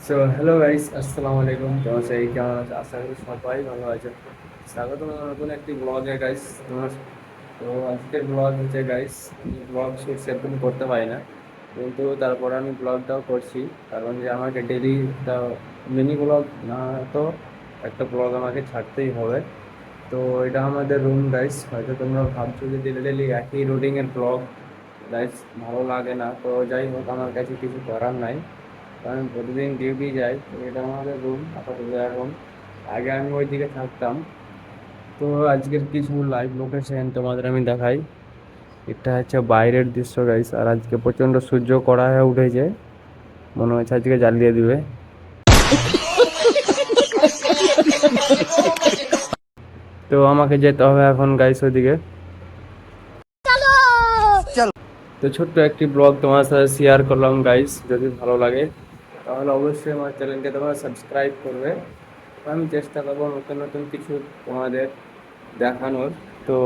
So hello guys, আসসালামু আলাইকুম। তোমার সেই কেমন আছে? আশা করি সবাই ভালো আছে। স্বাগত আমার নতুন একটি ব্লগে গাইস। তোমার তো আজকের ব্লগ হচ্ছে গাইস, আমি ব্লগ শুট সেরকম করতে পারি না, কিন্তু তারপরে আমি ব্লগটাও করছি। কারণ যে আমাকে ডেলি একটা মিনি ব্লগ না, তো একটা ব্লগ আমাকে ছাড়তেই হবে। তো এটা আমাদের রুম গাইস। হয়তো তোমরা ভাবছো যে ডেলি ডেলি একই রুটিনের ব্লগ গাইস ভালো লাগে না, তো যাই হোক, আমার কাছে কিছু করার নাই, কারণ প্রতিদিন ডিউটি যাই। তো এটা আমাদের রুম আপাতত এখন। আগে আমি ওইদিকে থাকতাম। তো আজকের কিছু লাইভ লোকেশন তোমাদের আমি দেখাই। এটা হচ্ছে বাইরের দৃশ্য গাইস, আর আজকে প্রচন্ড সূর্য কড়া হয়ে উঠেছে, মনে হচ্ছে আজকে জ্বালিয়ে দিবে। তো আমাকে যেতে হবে এখন গাইস ওইদিকে। তো ছোট্ট একটি ব্লগ তোমার সাথে শেয়ার করলাম গাইস, যদি ভালো লাগে তাহলে অবশ্যই আমার চ্যানেলকে তোমরা সাবস্ক্রাইব করবে। আমি চেষ্টা করবো নতুন নতুন কিছু তোমাদের দেখানোর। তো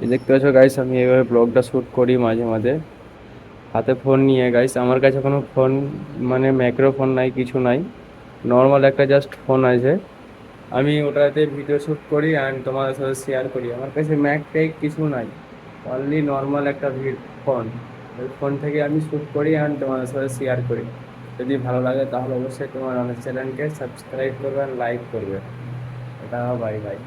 এই দেখতে পাচ্ছ গাইস, আমি এইভাবে ব্লগটা শ্যুট করি মাঝে মাঝে হাতে ফোন নিয়ে গাইস। আমার কাছে কোনো ফোন মানে মাইক্রোফোন নাই, কিছু নাই, নর্মাল একটা জাস্ট ফোন আছে। আমি ওটাতে ভিডিও শ্যুট করি অ্যান্ড তোমাদের সাথে শেয়ার করি। আমার কাছে ম্যাক ট্যাক কিছু নাই, অনলি নর্মাল একটা ফোন। ওই ফোন থেকে আমি শ্যুট করি অ্যান্ড তোমাদের সাথে শেয়ার করি। যদি ভালো লাগে তাহলে অবশ্যই তোমার আমার চ্যানেলকে সাবস্ক্রাইব করবে আর লাইক করবে। এটা বাই বাই।